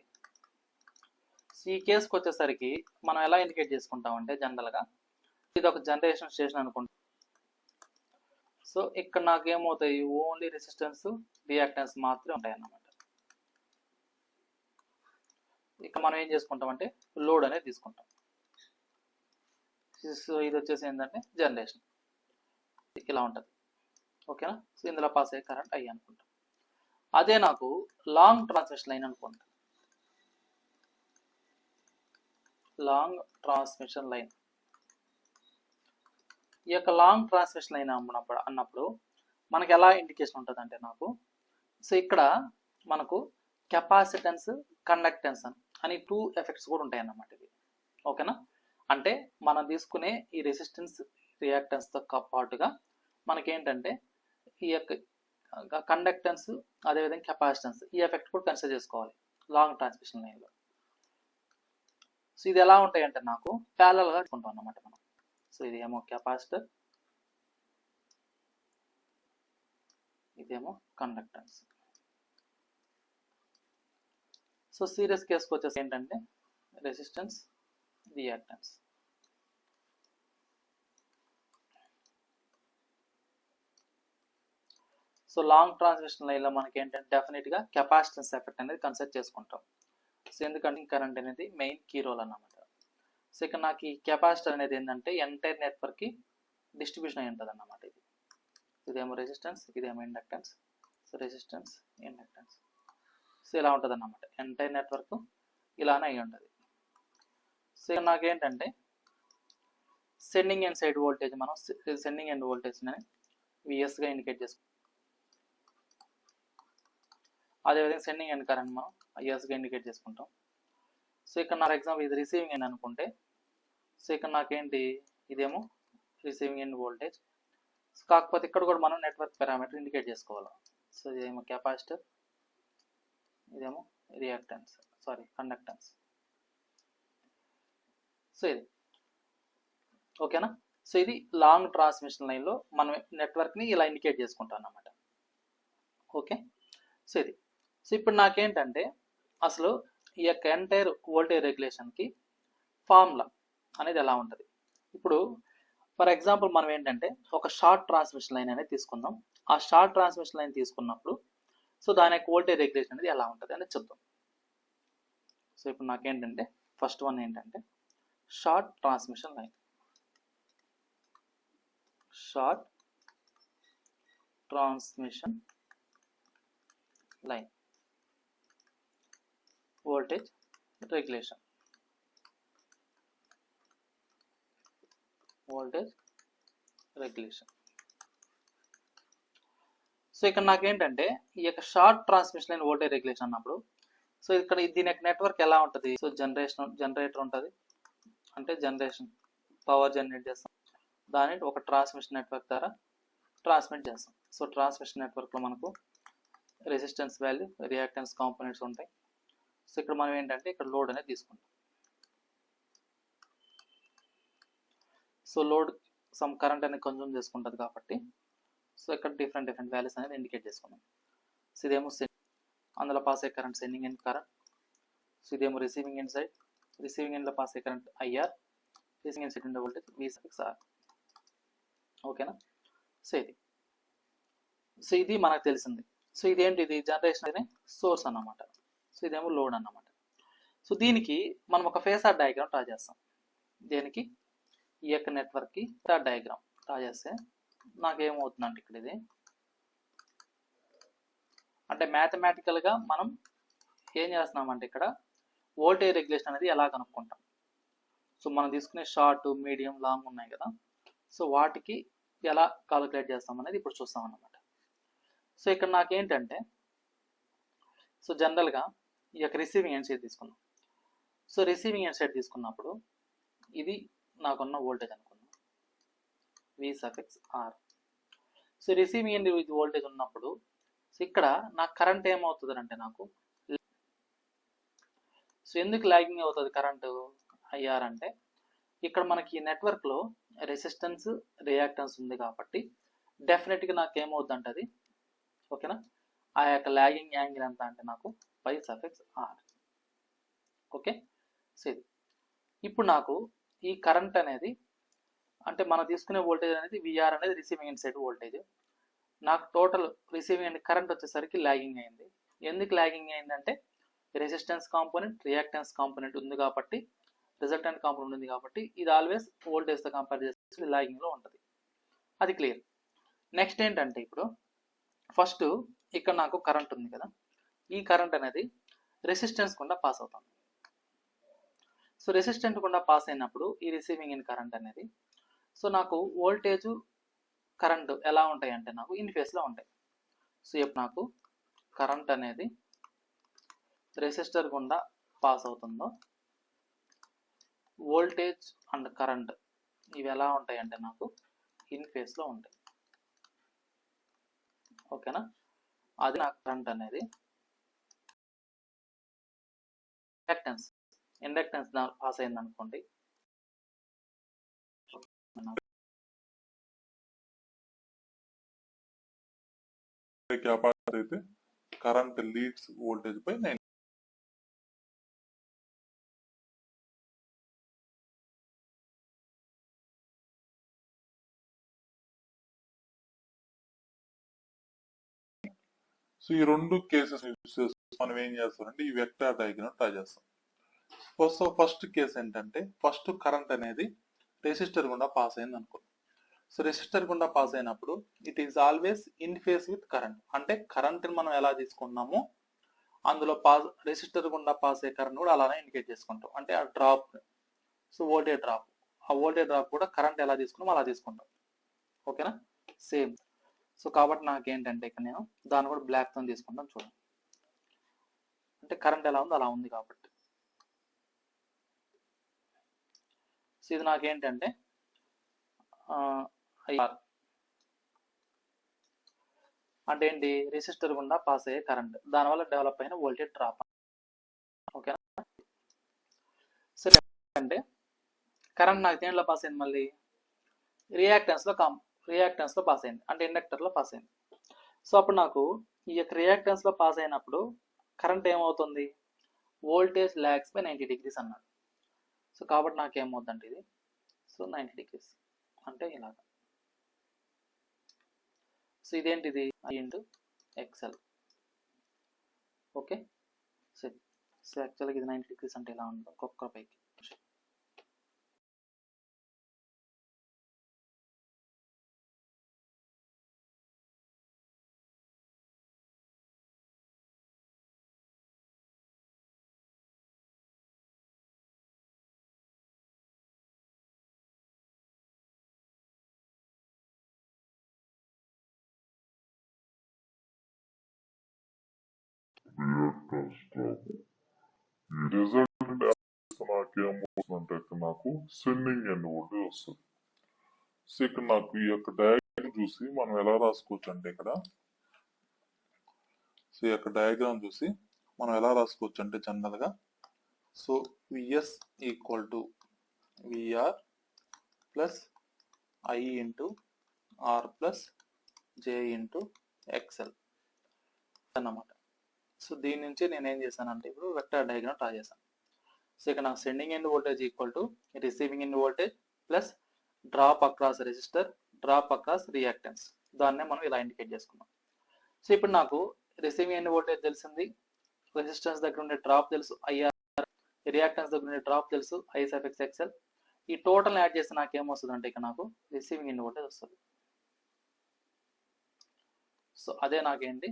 ఈ కేసుకి వచ్చేసరికి మనం ఎలా ఇండికేట్ చేసుకుంటామంటే జనరల్గా ఇది ఒక జనరేషన్ స్టేషన్ అనుకుంటాం. సో ఇక్కడ నాకేమవుతాయి ఓన్లీ రెసిస్టెన్స్, రియాక్టెన్స్ మాత్రమే ఉంటాయి అన్నమాట. ఇక్కడ మనం ఏం చేసుకుంటామంటే లోడ్ అనేది తీసుకుంటాం. సో ఇది వచ్చేసి ఏంటంటే జనరేషన్ ఇలా ఉంటుంది. ఓకేనా. సో ఇందులో పాస్ అయ్యే కరెంట్ అయ్యి అనుకుంటాం. అదే నాకు లాంగ్ ట్రాన్స్మిషన్ లైన్ అనుకోండి, లాంగ్ ట్రాన్స్మిషన్ లైన్. ఈ యొక్క లాంగ్ ట్రాన్స్మిషన్ లైన్ అన్నప్పుడు మనకి ఎలా ఇండికేషన్ ఉంటుంది అంటే నాకు, సో ఇక్కడ మనకు కెపాసిటెన్స్, కండక్టెన్స్ అని 2 ఎఫెక్ట్స్ కూడా ఉంటాయి అన్నమాట ఇది. ఓకేనా. అంటే మనం తీసుకునే ఈ రెసిస్టెన్స్, రియాక్టెన్స్తో పాటుగా మనకేంటంటే ఈ యొక్క కండక్టెన్స్, అదేవిధంగా కెపాసిటెన్స్, ఈ ఎఫెక్ట్ కూడా కన్సిడర్ చేసుకోవాలి లాంగ్ ట్రాన్స్మిషన్ లైన్లో. సో ఇది ఎలా ఉంటాయి అంటే నాకు ప్యారలల్గా తీసుకుంటాం అన్నమాట మనం. సో ఇదేమో కెపాసిటర్, ఇదేమో కండక్టెన్స్. సో సీరియస్ కేసుకు వచ్చేసి ఏంటంటే resistance, reactance. So long transmission లైన్లో మనకి ఏంటంటే డెఫినెట్గా కెపాసిటెన్స్ ఎఫెక్ట్ అనేది కన్సిడర్ చేసుకుంటాం. సో ఎందుకంటే కరెంట్ అనేది మెయిన్ కీ రోల్ అన్నమాట. సో ఇక్కడ నాకు ఈ కెపాసిటర్ అనేది ఏంటంటే ఎంటైర్ నెట్వర్క్కి డిస్ట్రిబ్యూషన్ అయి ఉంటుంది అన్నమాట. ఇదేమో రెసిస్టెన్స్, ఇదేమో inductance. So resistance, inductance. So ఇలా ఉంటుంది అన్నమాట. ఎంటైర్ నెట్వర్క్ ఇలానే అయి ఉంటుంది. సో ఇక్కడ నాకేంటంటే సెండింగ్ ఎండ్ సైడ్ వోల్టేజ్, మనం సెండింగ్ ఎండ్ వోల్టేజ్ని విఎస్గా ఇండికేట్ చేసుకుంటాం. అదేవిధంగా సెండింగ్ ఎండ్ కరెంట్ మనం ఐఎస్గా ఇండికేట్ చేసుకుంటాం. సో ఇక్కడ నా ఎగ్జాంపుల్ ఇది రిసీవింగ్ ఎండ్ అనుకుంటే, సో ఇక్కడ నాకేంటి ఇదేమో రిసీవింగ్ ఎండ్ వోల్టేజ్. కాకపోతే ఇక్కడ కూడా మనం నెట్వర్క్ పారామీటర్ ఇండికేట్ చేసుకోవాలి. సో ఇదేమో కెపాసిటర్, ఇదేమో రియాక్టెన్స్, కండక్టెన్స్. సో ఇది ఓకేనా. సో ఇది లాంగ్ ట్రాన్స్మిషన్ లైన్లో మనం నెట్వర్క్ని ఇలా ఇండికేట్ చేసుకుంటాం అన్నమాట. ఓకే. సో ఇది. సో ఇప్పుడు నాకేంటంటే అసలు ఈ యొక్క ఎంటైర్ వోల్టేజ్ రెగ్యులేషన్కి ఫార్ములా అనేది ఎలా ఉంటుంది. ఇప్పుడు ఫర్ ఎగ్జాంపుల్ మనం ఏంటంటే ఒక షార్ట్ ట్రాన్స్మిషన్ లైన్ అనేది తీసుకుందాం. ఆ షార్ట్ ట్రాన్స్మిషన్ లైన్ తీసుకున్నప్పుడు సో దాని యొక్క వోల్టేజ్ రెగ్యులేషన్ అనేది ఎలా ఉంటుంది అనేది చూద్దాం. సో ఇప్పుడు నాకేంటంటే ఫస్ట్ వన్ ఏంటంటే short transmission line. Short transmission line voltage regulation. Voltage regulation. So ఇక్కడ నాకేంటంటే ఈ యొక్క short transmission line voltage regulation అన్నప్పుడు, సో ఇక్కడ దీని యొక్క నెట్వర్క్ ఎలా ఉంటుంది? సో జనరేటర్ ఉంటుంది, అంటే జనరేషన్ పవర్ జనరేట్ చేస్తాం, దాన్ని ఒక ట్రాన్స్మిషన్ నెట్వర్క్ ద్వారా ట్రాన్స్మిట్ చేస్తాం. సో ట్రాన్స్మిషన్ నెట్వర్క్లో మనకు రెసిస్టెన్స్ వాల్యూ, రియాక్టెన్స్ కాంపోనెంట్స్ ఉంటాయి. సో ఇక్కడ మనం ఏంటంటే ఇక్కడ లోడ్ అనేది తీసుకుంటాం. సో లోడ్ సమ్ కరెంట్ అనేది కన్జ్యూమ్ చేసుకుంటుంది కాబట్టి, సో ఇక్కడ డిఫరెంట్ వాల్యూస్ అనేది ఇండికేట్ చేసుకున్నాం. సో ఇదేమో అందులో పాస్ అయ్యే current sending end current. So ఇదేమో రిసీవింగ్ ఎండ్ సైడ్, రిసీవింగ్ ఎండ్లో పాస్ అయ్యే current IR, receiving end side ఉండే వోల్టేజ్ V6R. ఓకేనా? సో ఇది మనకు తెలిసింది. సో ఇదేంటి? ఇది జనరేషన్ అనే సోర్స్ అన్నమాట. సో ఇదేమో లోడ్ అన్నమాట. సో దీనికి మనం ఒక ఫేసార్ డయాగ్రామ్ డ్రా చేస్తాం. దేనికి? ఈ యొక్క నెట్వర్క్కి డయాగ్రామ్ డ్రా చేస్తే నాకేమవుతుందంటే ఇక్కడ ఇది అంటే మ్యాథమెటికల్గా మనం ఏం చేస్తున్నామంటే ఇక్కడ వోల్టేజ్ రెగ్యులేషన్ అనేది ఎలా కనుక్కుంటాం. సో మనం తీసుకునే షార్ట్, మీడియం, లాంగ్ ఉన్నాయి కదా, సో వాటికి ఎలా కాలిక్యులేట్ చేస్తాం అనేది ఇప్పుడు చూస్తాం అన్నమాట. సో ఇక్కడ నాకేంటంటే, సో జనరల్గా ఈ యొక్క రిసీవింగ్ ఎండ్ సైడ్ తీసుకున్నాం. సో రిసీవింగ్ ఎండ్ సైడ్ తీసుకున్నప్పుడు ఇది నాకున్న వోల్టేజ్ అనుకున్నాం, V(R). సో రిసీవింగ్ ఎండ్ ఇది వోల్టేజ్ ఉన్నప్పుడు, సో ఇక్కడ నాకు కరెంట్ ఏమవుతుంది అంటే నాకు, సో ఎందుకు లాగింగ్ అవుతుంది కరెంటు IR అంటే, ఇక్కడ మనకి ఈ నెట్వర్క్లో రెసిస్టెన్స్, రియాక్టెన్స్ ఉంది కాబట్టి డెఫినెట్గా నాకు ఏమవుతుంది అంటే అది, ఓకేనా, ఆ యొక్క లాగింగ్ యాంగిల్ ఎంత అంటే నాకు πR. ఓకే. సో ఇది ఇప్పుడు నాకు ఈ కరెంట్ అనేది అంటే మనం తీసుకునే వోల్టేజ్ అనేది VR అనేది రిసీవింగ్ ఎండ్ సైడ్ వోల్టేజ్. నాకు టోటల్ రిసీవింగ్ ఎండ్ కరెంట్ వచ్చేసరికి లాగింగ్ అయింది. ఎందుకు లాగింగ్ అయిందంటే రెసిస్టెన్స్ కాంపోనెంట్, రియాక్టెన్స్ కాంపోనెంట్ ఉంది కాబట్టి, రిజల్టెంట్ కాంపోనెంట్ ఉంది కాబట్టి ఇది ఆల్వేస్ వోల్టేజ్తో కంపేర్ చేస్తే లాగింగ్లో ఉంటుంది. అది క్లియర్. నెక్స్ట్ ఏంటంటే ఇప్పుడు ఫస్ట్ ఇక్కడ నాకు కరెంట్ ఉంది కదా, ఈ కరెంట్ అనేది రెసిస్టెన్స్ గుండా పాస్ అవుతుంది. సో రెసిస్టెంట్ గుండా పాస్ అయినప్పుడు ఈ రిసీవింగ్ ఎండ్ కరెంట్ అనేది, సో నాకు వోల్టేజ్, కరెంట్ ఎలా ఉంటాయి అంటే నాకు ఇన్ ఫేస్లో ఉంటాయి. సో ఇప్పుడు నాకు కరెంట్ అనేది రెసిస్టర్ గుండా పాస్ అవుతుందో, వోల్టేజ్ అండ్ కరెంట్ ఇవి ఎలా ఉంటాయి అంటే నాకు ఇన్ ఫేస్లో ఉంటాయి. ఓకేనా? అది నాకు కరెంట్ అనేది ఇండక్టెన్స్ పాస్ అయింది అనుకోండి, అయితే కరెంట్ లీడ్స్ వోల్టేజ్ పై 9. సో ఈ రెండు కేసెస్ యూజ్ చేసి మనం ఏం చేస్తామంటే ఈ వెక్టార్ డయాగ్రామ్ డ్రా చేస్తాం. ఫస్ట్ కేసు ఏంటంటే, ఫస్ట్ కరెంట్ అనేది రెసిస్టర్ గుండా పాస్ అయింది అనుకో. సో రెసిస్టర్ గుండా పాస్ అయినప్పుడు it is always in phase with current. అంటే కరెంట్ని మనం ఎలా తీసుకున్నామో అందులో రెసిస్టర్ గుండా పాస్ అయ్యే కరెంట్ కూడా అలానే ఇండికేట్ చేసుకుంటాం. అంటే ఆ డ్రాప్, సో వోల్టేజ్ డ్రాప్, ఆ వోల్టేజ్ డ్రాప్ కూడా కరెంట్ ఎలా తీసుకున్నామో అలా తీసుకుంటాం. ఓకేనా? సేమ్. సో కాబట్టి నాకేంటంటే ఇక్కడ నేను దాన్ని కూడా బ్లాక్తో తీసుకుంటాను. చూడండి, అంటే కరెంట్ ఎలా ఉందో అలా ఉంది కాబట్టి. సో ఇది నాకేంటంటే IR అంటే ఏంటి? రెసిస్టర్ గుండా పాస్ అయ్యే కరెంట్, దానివల్ల డెవలప్ అయిన వోల్టేజ్ డ్రాప్. ఓకేనా? సరే, అంటే కరెంట్ నాకు దేంట్లో పాస్ అయింది? మళ్ళీ రియాక్టెన్స్లో పాస్ అయింది, అంటే ఇండక్టర్లో పాస్ అయింది. సో అప్పుడు నాకు ఈ యొక్క రియాక్టెన్స్లో పాస్ అయినప్పుడు కరెంట్ ఏమవుతుంది? వోల్టేజ్ లాగ్స్ బై 90 degrees అన్నాడు. సో కాబట్టి నాకు ఏమవుతుందంటే ఇది, సో 90 degrees అంటే ఇలాగ. సో ఇదేంటిది? I/XL. ఓకే. సో యాక్చువల్గా ఇది 90 degrees అంటే ఇలా ఉంది ఒక్కొక్క పైకి. Reactance drop. ఈ రిజల్ట్ నాకేమవుతుందంటే నాకు సెండింగ్ ఎండ్ వోల్టేజ్ వస్తుంది. సో ఇక్కడ నాకు ఈ యొక్క డయాగ్రామ్ చూసి మనం ఎలా రాసుకోవచ్చు అంటే ఇక్కడ సో ఈ యొక్క డయాగ్రామ్ చూసి మనం ఎలా రాసుకోవచ్చు అంటే జనరల్ గా so VS equal to VR plus I into R plus J into XL అన్నమాట. సో దీని నుంచి నేను ఏం చేశానంటే ఇప్పుడు వెక్టర్ డయాగ్రామ్ డ్రా చేశాను. సో ఇక్కడ నాకు sending end voltage equal to receiving end voltage plus drop across resistor drop across reactance, దాన్నే మనం ఇలా ఇండికేట్ చేసుకున్నాం. సో ఇప్పుడు నాకు రిసీవింగ్ ఎండ్ వోల్టేజ్ తెలిసింది, రెసిస్టెన్స్ దగ్గర ఉండే డ్రాప్ తెలుసు ఐఆర్, రియాక్టెన్స్ దగ్గర ఉండే డ్రాప్ తెలుసు ఐ సఫిక్స్ ఎక్స్ఎల్. ఈ టోటల్ యాడ్ చేస్తే నాకు ఏమొస్తుంది అంటే ఇక్కడ నాకు రిసీవింగ్ ఎండ్ వోల్టేజ్ వస్తుంది. సో అదే నాకేంటి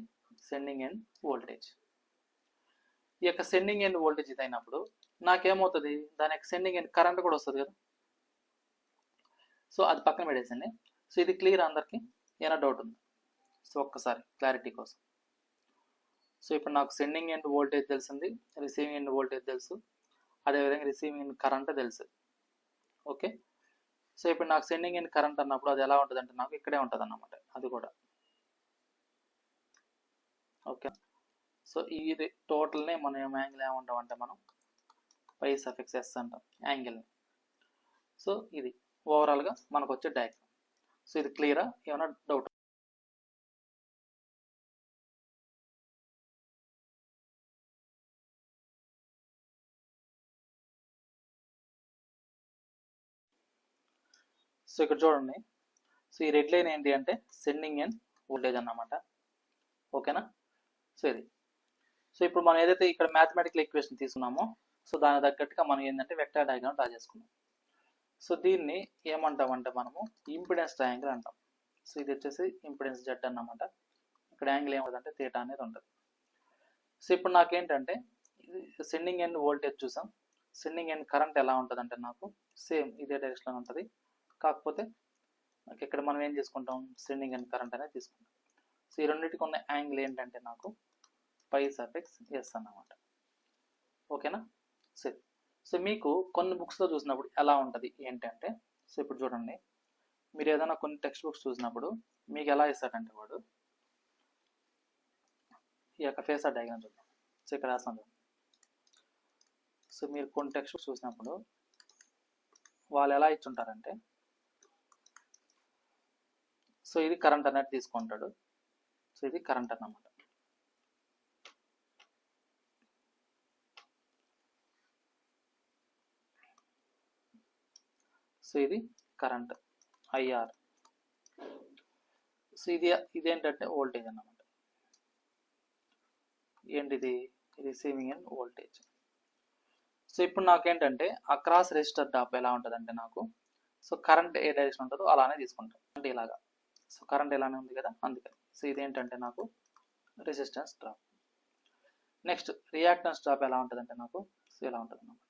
సెండింగ్ ఎండ్ వోల్టేజ్. ఈ యొక్క సెండింగ్ ఎండ్ వోల్టేజ్ ఇది అయినప్పుడు నాకేమవుతుంది, దాని యొక్క సెండింగ్ ఎండ్ కరెంట్ కూడా వస్తుంది కదా. సో అది పక్కన పెట్టేసండి. సో ఇది క్లియర్ అందరికి, ఏమైనా డౌట్ ఉంది? సో ఒక్కసారి క్లారిటీ కోసం. సో ఇప్పుడు నాకు సెండింగ్ ఎండ్ వోల్టేజ్ తెలిసింది, రిసీవింగ్ ఎండ్ వోల్టేజ్ తెలుసు, అదేవిధంగా రిసీవింగ్ ఎండ్ కరెంట్ తెలుసు. ఓకే. సో ఇప్పుడు నాకు సెండింగ్ ఎండ్ కరెంట్ అన్నప్పుడు అది ఎలా ఉంటుంది అంటే నాకు ఇక్కడే ఉంటుంది అన్నమాట, అది కూడా. ఓకే. సో ఇది టోటల్ని మనం యాంగిల్ ఏమంటాం అంటే మనం పై సఫిక్స్ ఎస్ అంటాం యాంగిల్ని. సో ఇది ఓవరాల్గా మనకు వచ్చే డయాగ్రామ్. సో ఇది క్లియరా, ఏమైనా డౌట్? సో ఇక్కడ చూడండి, సో ఈ రెడ్ లైన్ ఏంటి అంటే సెండింగ్ ఎండ్ వోల్టేజ్ అన్నమాట. ఓకేనా. సో ఇది. సో ఇప్పుడు మనం ఏదైతే ఇక్కడ మ్యాథమెటికల్ ఈక్వేషన్ తీసుకున్నామో సో దాని తగ్గట్టుగా మనం ఏంటంటే వెక్టర్ డయాగ్రామ్ డ్రా చేసుకున్నాం. సో దీన్ని ఏమంటామంటే మనము ఇంపిడెన్స్ ట్రయాంగిల్ అంటాం. సో ఇది వచ్చేసి ఇంపిడెన్స్ జెడ్ అన్నమాట. ఇక్కడ యాంగిల్ ఏమవుతుందంటే థీటా అనేది ఉంటుంది. సో ఇప్పుడు నాకేంటంటే సెండింగ్ ఎండ్ వోల్టేజ్ చూసాం, సెండింగ్ ఎండ్ కరెంట్ ఎలా ఉంటుంది అంటే నాకు సేమ్ ఇదే డైరెక్షన్లో ఉంటుంది. కాకపోతే నాకు ఇక్కడ మనం ఏం చేసుకుంటాం, సెండింగ్ ఎండ్ కరెంట్ అనేది తీసుకుంటాం. సో ఈ రెండింటికి ఉన్న యాంగిల్ ఏంటంటే నాకు పై సఫిక్స్ ఎస్ అన్నమాట. ఓకేనా. సరే. సో మీకు కొన్ని బుక్స్లో చూసినప్పుడు ఎలా ఉంటుంది ఏంటంటే, సో ఇప్పుడు చూడండి, మీరు ఏదైనా కొన్ని టెక్స్ట్ బుక్స్ చూసినప్పుడు మీకు ఎలా ఇస్తాడంటే వాడు ఈ యొక్క ఫేసర్ డయాగ్రామ్ చూద్దాం. సో ఇక్కడ రాస్తాను. సో మీరు కొన్ని టెక్స్ట్ బుక్స్ చూసినప్పుడు వాళ్ళు ఎలా ఇచ్చుంటారంటే, సో ఇది కరెంట్ అనేది తీసుకుంటాడు. సో ఇది కరెంట్ అన్నమాట. సో ఇది కరెంట్ ఐఆర్. సో ఇదేంటంటే వోల్టేజ్ అన్నమాట. ఏంటిది రిసీవింగ్ అండ్ వోల్టేజ్. సో ఇప్పుడు నాకేంటంటే అక్రాస్ రెసిస్టర్ డ్రాప్ ఎలా ఉంటుంది అంటే నాకు సో కరెంట్ ఏ డైరెక్షన్ ఉంటుందో అలానే తీసుకుంటాం, అంటే ఇలాగా. సో కరెంట్ ఎలానే ఉంది కదా, అందుకని. సో ఇదేంటంటే నాకు resistance drop. Next reactance drop ఎలా ఉంటుంది అంటే నాకు సో ఇలా ఉంటుంది అన్నమాట.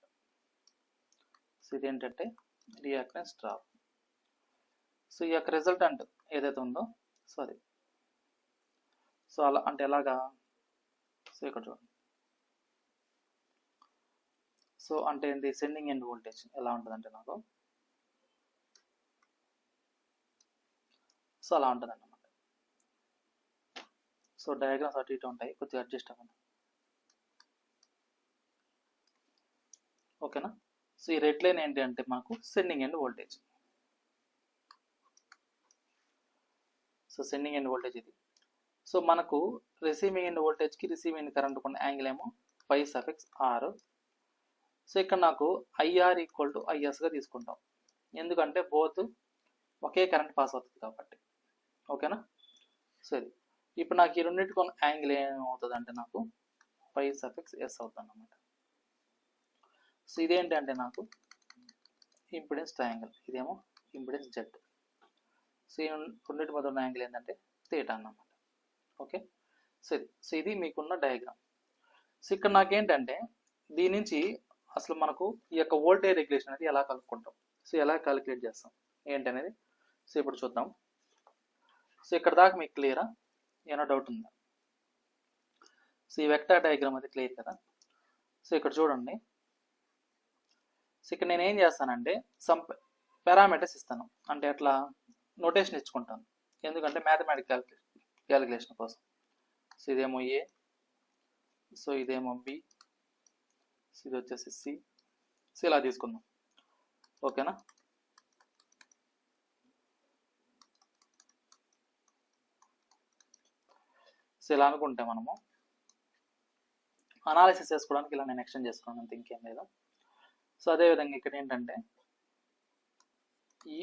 సో ఇదేంటంటే రియాక్టెన్స్ డ్రాప్. సో ఈ యొక్క రిజల్టెంట్ ఏదైతే ఉందో సో అది. సో అలా అంటే ఎలాగా, సో ఇక్కడ చూడండి. సో అంటే ఏంటి సెండింగ్ ఎండ్ వోల్టేజ్ ఎలా ఉంటుందంటే నాకు సో అలా ఉంటుంది అన్నమాట. సో డయాగ్రామ్స్ అటు ఇటు ఉంటాయి, కొద్దిగా అడ్జస్ట్ అవ్వండి. ఓకేనా. సో ఈ రెడ్ లైన్ ఏంటి అంటే మనకు sending end voltage. So sending end voltage ఇది. సో మనకు రిసీవింగ్ ఎండ్ వోల్టేజ్కి రిసీవింగ్ ఎండ్ కరెంట్ ఉన్న యాంగిల్ ఏమో పై సఫిక్స్ ఆర్. సో ఇక్కడ నాకు ఐఆర్ ఈక్వల్ టు ఐఎస్గా తీసుకుంటాం, ఎందుకంటే బోత్ ఒకే కరెంట్ పాస్ అవుతుంది కాబట్టి. ఓకేనా. సరే. ఇప్పుడు నాకు ఈ రెండింటికి ఉన్న యాంగిల్ ఏమవుతుంది అంటే నాకు పై సఫిక్స్ ఎస్ అవుతుంది అన్నమాట. సో ఇదేంటంటే నాకు ఇంపిడెన్స్ ట్రయాంగిల్, ఇదేమో ఇంపిడెన్స్ జెడ్. సో ఈ రెండింటి మధ్య ఉన్న యాంగిల్ ఏంటంటే థీటా అన్నమాట. ఓకే. సరే. సో ఇది మీకున్న డయాగ్రామ్. సో ఇక్కడ నాకేంటంటే దీని నుంచి అసలు మనకు ఈ యొక్క వోల్టేజ్ రెగ్యులేషన్ అనేది ఎలా కలుపుకుంటాం, సో ఎలా క్యాలిక్యులేట్ చేస్తాం ఏంటనేది సో ఇప్పుడు చూద్దాం. సో ఇక్కడ దాకా మీకు క్లియరా, ఏమైనా డౌట్ ఉందా? సో ఈ వెక్టార్ డయాగ్రామ్ అది క్లియర్ కదా. సో ఇక్కడ చూడండి, సో ఇక్కడ నేను ఏం చేస్తానంటే సమ్ పారామీటర్స్ ఇస్తాను, అంటే అట్లా నోటేషన్ ఇచ్చుకుంటాను, ఎందుకంటే మ్యాథమెటికల్ క్యాలిక్యులేషన్ కోసం. సో ఇదేమో ఏ, సో ఇదేమో బి, సో ఇది వచ్చేసి సి. సో ఇలా తీసుకుందాం, ఓకేనా. సో ఇలా అనుకుంటే మనము అనాలిసిస్ చేసుకోవడానికి ఇలా నేను ఎక్స్టెండ్ చేసుకున్నాను, అంత ఇంకేం లేదు. సో అదేవిధంగా ఇక్కడ ఏంటంటే ఈ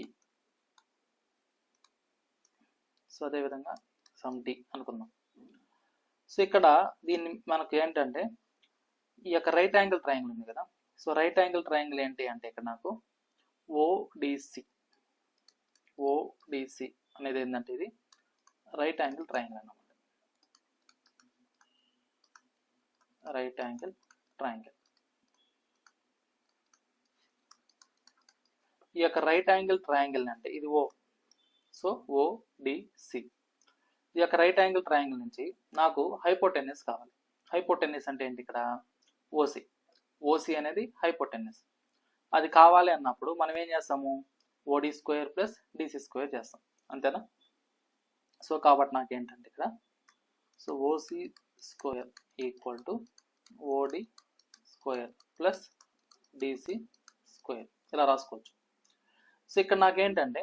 సో అదేవిధంగా సమ్ డి అనుకుందాం. సో ఇక్కడ దీన్ని మనకు ఏంటంటే ఈ యొక్క రైట్ యాంగిల్ ట్రయాంగిల్ ఉంది కదా. సో రైట్ యాంగిల్ ట్రయాంగిల్ ఏంటి అంటే ఇక్కడ నాకు ఓడిసి అనేది ఏంటంటే ఇది రైట్ యాంగిల్ ట్రయాంగిల్ అన్నమాట. రైట్ యాంగిల్ ట్రయాంగిల్, ఈ యొక్క రైట్ యాంగిల్ ట్రయాంగిల్ అంటే ఇది ఓ, సో ఓడిసి. ఈ యొక్క రైట్ యాంగిల్ ట్రయాంగిల్ నుంచి నాకు హైపోటెన్యూస్ కావాలి. హైపోటెన్యూస్ అంటే ఏంటి ఇక్కడ ఓసి. ఓసి అనేది హైపోటెన్యూస్. అది కావాలి అన్నప్పుడు మనం ఏం చేస్తాము, OD square plus DC square చేస్తాం, అంతేనా. సో కాబట్టి నాకు ఏంటంటే ఇక్కడ so OC square equal to OD square plus DC square ఇలా రాసుకోవచ్చు. సో ఇక్కడ నాకేంటంటే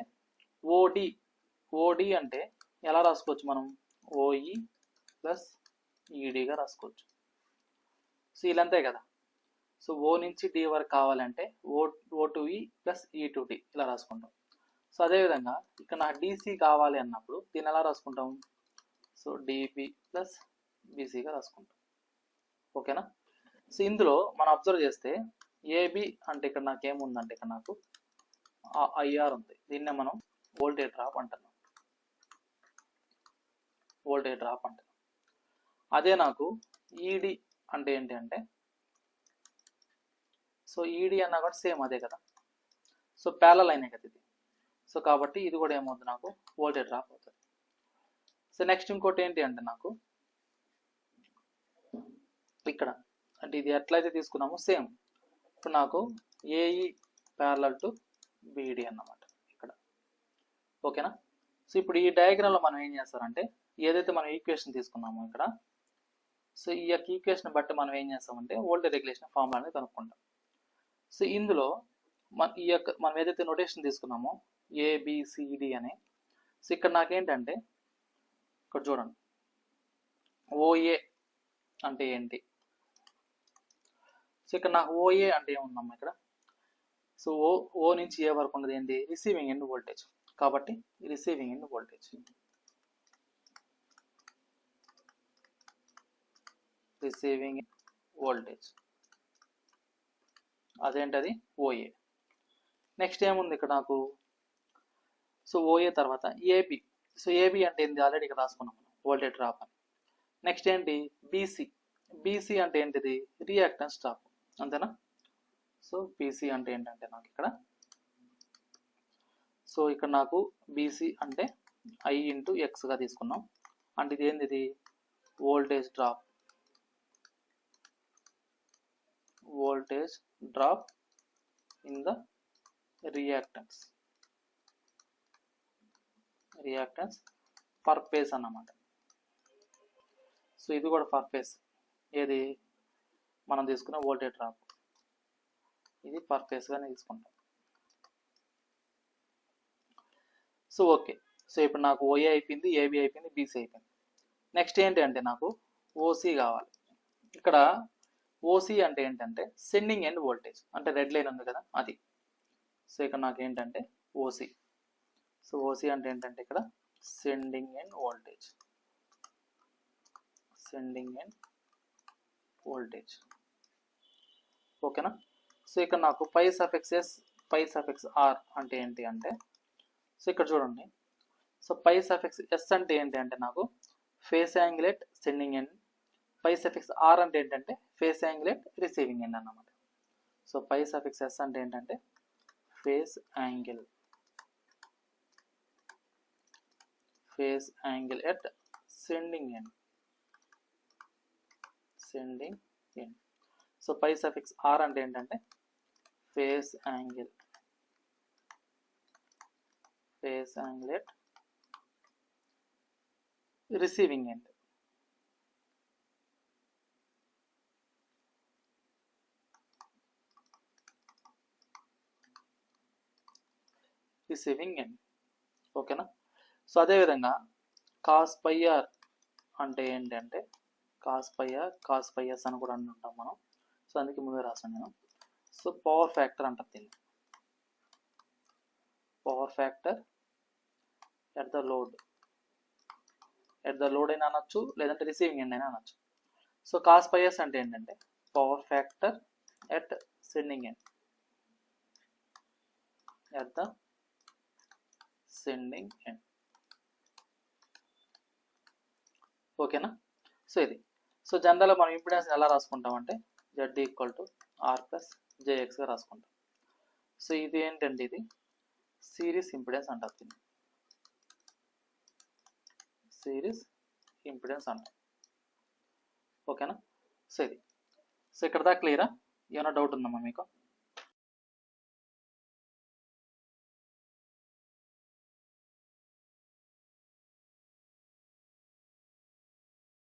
ఓడి అంటే ఎలా రాసుకోవచ్చు మనం, ఓఈ ప్లస్ ఈడీగా రాసుకోవచ్చు. సో వీళ్ళంతే కదా. సో ఓ నుంచి డి వరకు కావాలంటే ఓ టు ఈ ప్లస్ ఈ టు డి ఇలా రాసుకుంటాం. సో అదేవిధంగా ఇక్కడ నాకు డిసి కావాలి అన్నప్పుడు దీన్ని ఎలా రాసుకుంటాం, సో డిబి ప్లస్ బీసీగా రాసుకుంటాం, ఓకేనా. సో ఇందులో మనం అబ్జర్వ్ చేస్తే ఏబి అంటే ఇక్కడ నాకు ఏముందంటే ఇక్కడ నాకు ఐఆర్ ఉంది, దీన్నే మనం వోల్టేజ్ డ్రాప్ అంటున్నాం. వోల్టేజ్ డ్రాప్ అంటున్నాం. అదే నాకు ఈడి అంటే ఏంటి అంటే సో ఈడి అన్నా కూడా సేమ్ అదే కదా. సో ప్యారలల్ అయినాయి కదా ఇది. సో కాబట్టి ఇది కూడా ఏమవుతుంది నాకు వోల్టేజ్ డ్రాప్ అవుతుంది. సో నెక్స్ట్ ఇంకోటి ఏంటి అంటే నాకు ఇక్కడ అంటే ఇది ఎట్లయితే తీసుకున్నామో సేమ్ ఇప్పుడు నాకు ఏఈ ప్యారలల్ టు బిడి అన్నమాట ఇక్కడ, ఓకేనా. సో ఇప్పుడు ఈ డయాగ్రామ్లో మనం ఏం చేస్తారంటే ఏదైతే మనం ఈక్వేషన్ తీసుకున్నామో ఇక్కడ, సో ఈ యొక్క ఈక్వేషన్ బట్టి మనం ఏం చేస్తామంటే వోల్టేజ్ రెగ్యులేషన్ ఫార్ములా అనేది కనుక్కుంటాం. సో ఇందులో మనం ఏదైతే నోటేషన్ తీసుకున్నామో ఏబిసిడి అని, సో ఇక్కడ నాకేంటంటే ఇక్కడ చూడండి ఓఏ అంటే ఏంటి. సో ఇక్కడ నాకు ఓఏ అంటే ఏముందమ్మా ఇక్కడ, సో ఓ నుంచి ఏ వరకు ఉన్నది ఏంటి, రిసీవింగ్ ఎండ్ వోల్టేజ్. కాబట్టి receiving end voltage, receiving voltage అదేంటది ఓఏ. నెక్స్ట్ ఏముంది ఇక్కడ నాకు, సో ఓఏ తర్వాత ఏబి. సో ఏబి అంటే ఏంటి, ఆల్రెడీ ఇక్కడ రాసుకున్నాం వోల్టేజ్ డ్రాప్ అని. నెక్స్ట్ ఏంటి బీసీ. బీసీ అంటే ఏంటిది రియాక్టెన్స్ డ్రాప్, అంతేనా. సో బీసీ అంటే ఏంటంటే నాకు ఇక్కడ, సో ఇక్కడ నాకు బీసీ అంటే ఐ ఇంటూ ఎక్స్గా తీసుకున్నాం. అంటే ఇది ఏంది, ఇది voltage drop, voltage drop in the reactance per phase అన్నమాట. సో ఇది కూడా పర్ ఫేజ్, ఏది మనం తీసుకున్న వోల్టేజ్ డ్రాప్ ఇది పర్ ఫేజ్గానే తీసుకుంటాం. So okay. సో ఇప్పుడు నాకు ఓఏ అయిపోయింది, ఏబి అయిపోయింది, బీసీ అయిపోయింది. నెక్స్ట్ ఏంటి అంటే నాకు ఓసీ కావాలి. ఇక్కడ ఓసీ అంటే ఏంటంటే సెండింగ్ ఎండ్ వోల్టేజ్, అంటే రెడ్ లైన్ ఉంది కదా అది. సో ఇక్కడ నాకు ఏంటంటే ఓసీ. సో ఓసీ అంటే ఏంటంటే ఇక్కడ sending end voltage, sending end voltage, ఓకేనా. సో ఇక్కడ నాకు పై సఫిక్స్ ఎస్, పై సఫిక్స్ ఆర్ అంటే ఏంటి అంటే, సో ఇక్కడ చూడండి, సో పై సఫిక్స్ ఎస్ అంటే ఏంటి అంటే నాకు phase angle sending end, phi suffix R అంటే ఏంటంటే ఫేస్ యాంగిల్ రిసీవింగ్ ఎండ్ అన్నమాట. సో పై సఫిక్స్ ఎస్ అంటే ఏంటంటే phase angle at sending end, sending end. So phi suffix R అంటే ఏంటంటే phase angle at receiving end. Receiving end. ఓకేనా. So అదేవిధంగా cos phi R అంటే ఏంటంటే cos phi R cos phi S అని కూడా అంటుంటాం మనం. సో అందుకే ముందే రాసాను నేను. సో పవర్ ఫ్యాక్టర్ అంటారు దీన్ని. Power factor at the load అయినా అనొచ్చు, లేదంటే రిసీవింగ్ ఎండ్ అయినా అనొచ్చు. సో కాస్ పై ఎస్ అంటే ఏంటంటే power factor at sending end, at the sending end. ఓకేనా. సో ఇది. సో జనరల్గా మనం ఇంపిడెన్స్ ఎలా రాసుకుంటామంటే Z equal to R plus జేఎక్స్గా రాసుకుంటాం. సో ఇది ఏంటంటే ఇది సిరీస్ ఇంపిడెన్స్ అంటారు దీన్ని. సిరీస్ ఇంపిడెన్స్ అంటాం. ఓకేనా. సో ఇది. సో ఇక్కడ దాకా క్లియరా? ఏమైనా డౌట్ ఉందమ్మా మీకు?